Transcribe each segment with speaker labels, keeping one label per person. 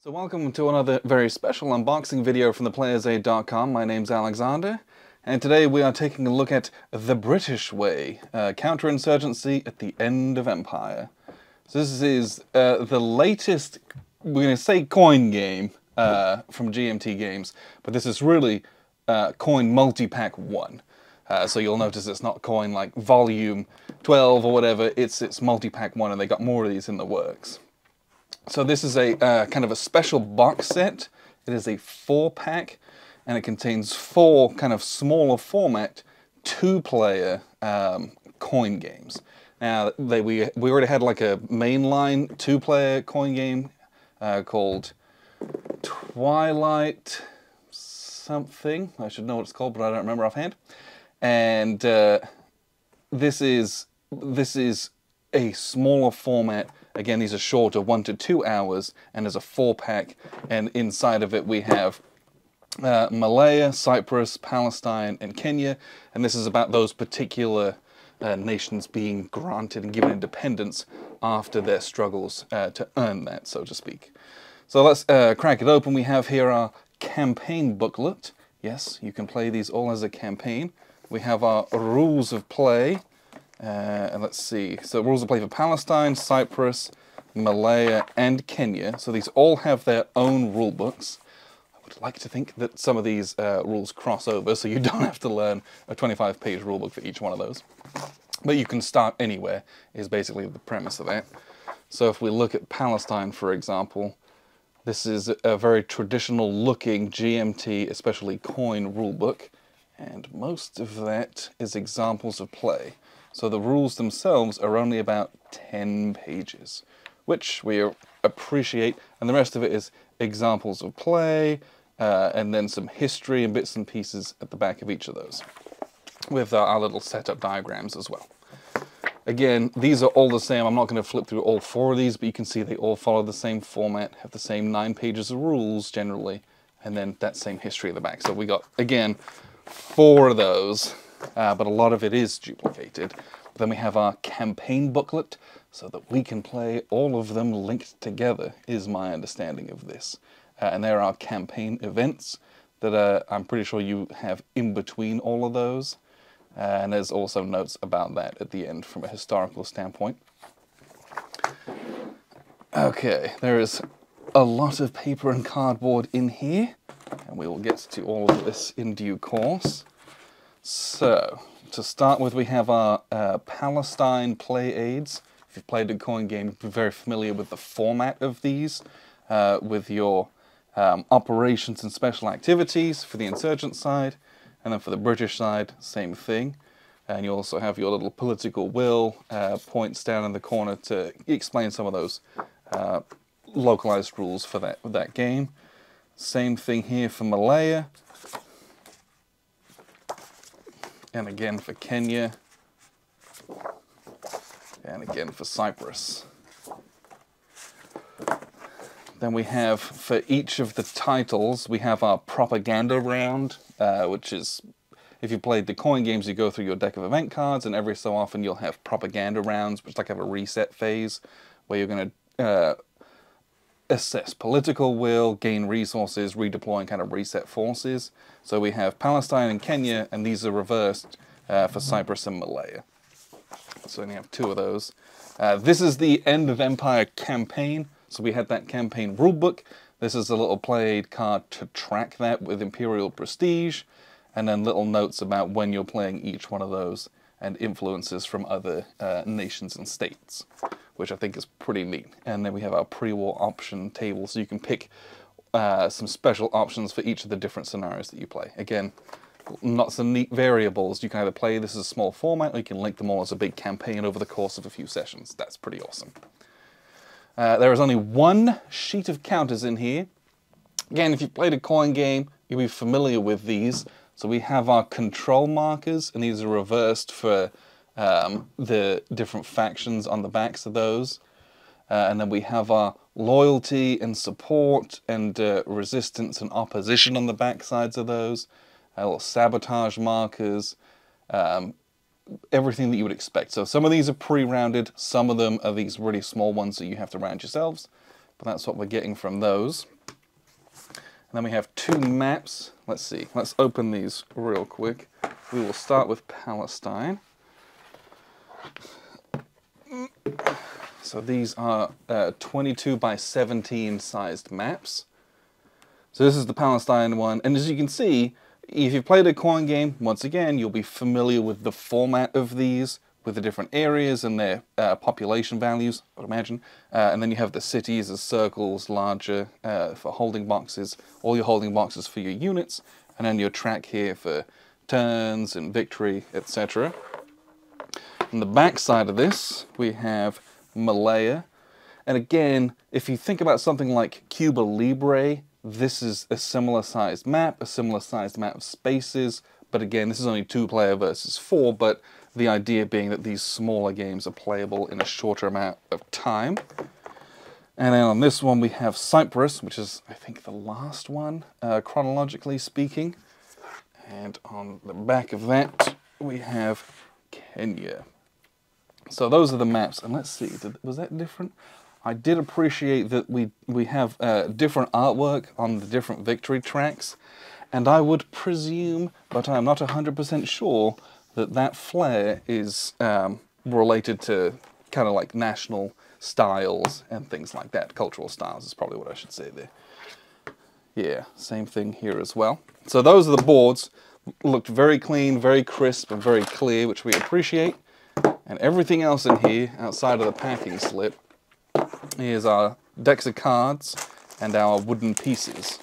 Speaker 1: So welcome to another very special unboxing video from theplayersaid.com. My name's Alexander, and today we are taking a look at The British Way, counterinsurgency at the end of empire. So this is the latest, we're going to say coin game from GMT Games, but this is really coin multipack 1. So you'll notice it's not coin like volume 12 or whatever, it's multipack 1, and they got more of these in the works. So this is a kind of a special box set. It is a 4-pack, and it contains 4 kind of smaller format 2-player coin games. Now we already had like a mainline 2-player coin game called Twilight something. I should know what it's called, but I don't remember offhand. And this is a smaller format. Again, these are shorter, 1 to 2 hours, and there's a 4-pack, and inside of it we have Malaya, Cyprus, Palestine, and Kenya, and this is about those particular nations being granted and given independence after their struggles to earn that, so to speak. So let's crack it open. We have here our campaign booklet. Yes, you can play these all as a campaign. We have our rules of play. And let's see, so rules of play for Palestine, Cyprus, Malaya, and Kenya. So these all have their own rule books. I would like to think that some of these rules cross over, so you don't have to learn a 25-page rule book for each one of those. But you can start anywhere, is basically the premise of that. So if we look at Palestine, for example, this is a very traditional looking GMT, especially coin rule book, and most of that is examples of play. So the rules themselves are only about 10 pages, which we appreciate, and the rest of it is examples of play, and then some history and bits and pieces at the back of each of those, with our little setup diagrams as well. Again, these are all the same. I'm not going to flip through all 4 of these, but you can see they all follow the same format, have the same 9 pages of rules generally, and then that same history at the back. So we got, again, 4 of those. But a lot of it is duplicated. Then we have our campaign booklet, so that we can play all of them linked together, is my understanding of this. And there are campaign events that I'm pretty sure you have in between all of those. And there's also notes about that at the end from a historical standpoint. Okay, there is a lot of paper and cardboard in here, and we will get to all of this in due course. So, to start with, we have our Palestine play aids. If you've played a coin game, you're very familiar with the format of these, with your operations and special activities for the insurgent side, and then for the British side, same thing. And you also have your little political will points down in the corner to explain some of those localized rules for that game. Same thing here for Malaya. And again for Kenya, and again for Cyprus. Then we have, for each of the titles, we have our propaganda round, which is, if you played the coin games, you go through your deck of event cards, and every so often you'll have propaganda rounds, which like have a reset phase, where you're going to assess political will, gain resources, redeploy, and kind of reset forces. So we have Palestine and Kenya, and these are reversed for Cyprus and Malaya. So we have 2 of those. This is the End of Empire campaign. So we had that campaign rulebook. This is a little play aid card to track that with Imperial Prestige, and then little notes about when you're playing each one of those, and influences from other nations and states, which I think is pretty neat. And then we have our pre-war option table, so you can pick some special options for each of the different scenarios that you play. Again, lots of neat variables. You can either play this as a small format, or you can link them all as a big campaign over the course of a few sessions. That's pretty awesome. There is only 1 sheet of counters in here. Again, if you've played a coin game, you'll be familiar with these. So we have our control markers, and these are reversed for the different factions on the backs of those. And then we have our loyalty and support and resistance and opposition on the back sides of those. Little sabotage markers, everything that you would expect. So some of these are pre-rounded, some of them are these really small ones that you have to round yourselves, but that's what we're getting from those. And then we have 2 maps. Let's see. Let's open these real quick. We will start with Palestine. So these are 22 by 17 sized maps. So this is the Palestine one. And as you can see, if you've played a coin game, once again, you'll be familiar with the format of these, with the different areas and their population values, I would imagine. And then you have the cities as circles, larger for holding boxes, all your holding boxes for your units, and then your track here for turns and victory, etc. On the back side of this, we have Malaya. And again, if you think about something like Cuba Libre, this is a similar sized map, of spaces, but again, this is only 2-player versus 4, but the idea being that these smaller games are playable in a shorter amount of time. And then on this one we have Cyprus, which is, I think, the last one, chronologically speaking. And on the back of that, we have Kenya. So those are the maps, and let's see, was that different? I did appreciate that we have different artwork on the different victory tracks, and I would presume, but I'm not 100% sure, that flair is related to kind of like national styles and things like that. Cultural styles is probably what I should say there. Yeah, same thing here as well. So those are the boards. Looked very clean, very crisp, and very clear, which we appreciate. And everything else in here, outside of the packing slip, is our decks of cards and our wooden pieces.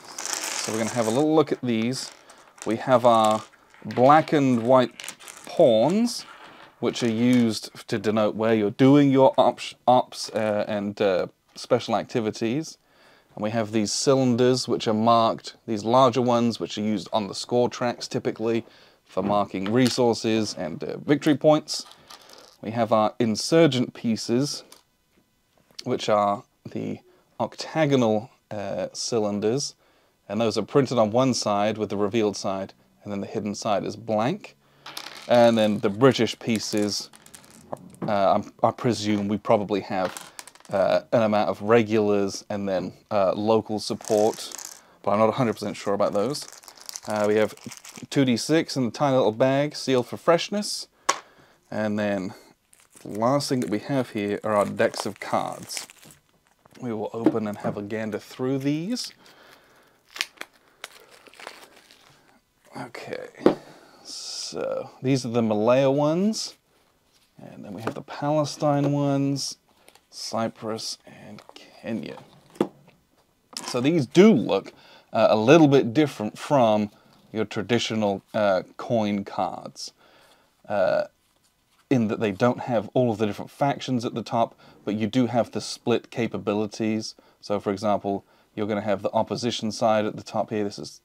Speaker 1: So we're going to have a little look at these. We have our black and white pawns, which are used to denote where you're doing your ops and special activities. And we have these cylinders, which are marked, these larger ones, which are used on the score tracks typically for marking resources and victory points. We have our insurgent pieces, which are the octagonal cylinders, and those are printed on one side with the revealed side, and then the hidden side is blank. And then the British pieces, I presume we probably have an amount of regulars and then local support, but I'm not 100% sure about those. We have 2d6 in the tiny little bag, sealed for freshness. And then the last thing that we have here are our decks of cards. We will open and have a gander through these. Okay, so these are the Malaya ones, and then we have the Palestine ones, Cyprus, and Kenya. So these do look a little bit different from your traditional coin cards, in that they don't have all of the different factions at the top, but you do have the split capabilities. So for example, you're going to have the opposition side at the top here. This is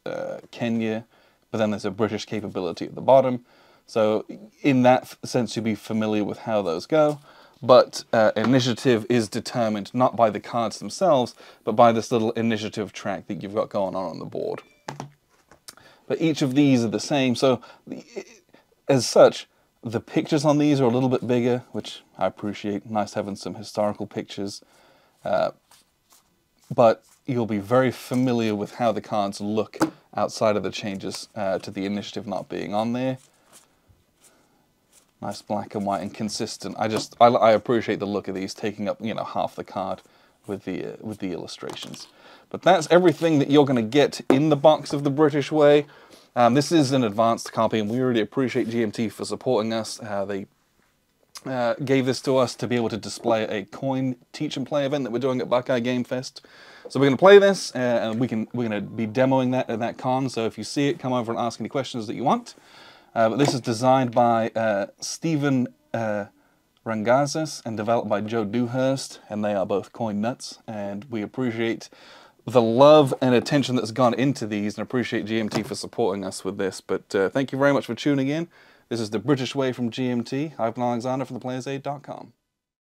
Speaker 1: Kenya, but then there's a British capability at the bottom. So in that sense, you'll be familiar with how those go. But initiative is determined not by the cards themselves, but by this little initiative track that you've got going on the board. But each of these are the same. So as such, the pictures on these are a little bit bigger, which I appreciate. Nice having some historical pictures. But you'll be very familiar with how the cards look outside of the changes to the initiative not being on there. Nice black and white and consistent. I appreciate the look of these, taking up, you know, half the card with the illustrations. But that's everything that you're going to get in the box of the British Way. This is an advanced copy, and we really appreciate GMT for supporting us. They gave this to us to be able to display a coin teach and play event that we're doing at Buckeye Game Fest. So we're going to play this, and we're going to be demoing that at that con. So if you see it, come over and ask any questions that you want. But this is designed by Stephen Rangazes and developed by Joe Dewhurst, and they are both coin nuts, and we appreciate the love and attention that's gone into these, and appreciate GMT for supporting us with this. But thank you very much for tuning in. This is the British Way from GMT. I've been Alexander from thePlayersaid.com.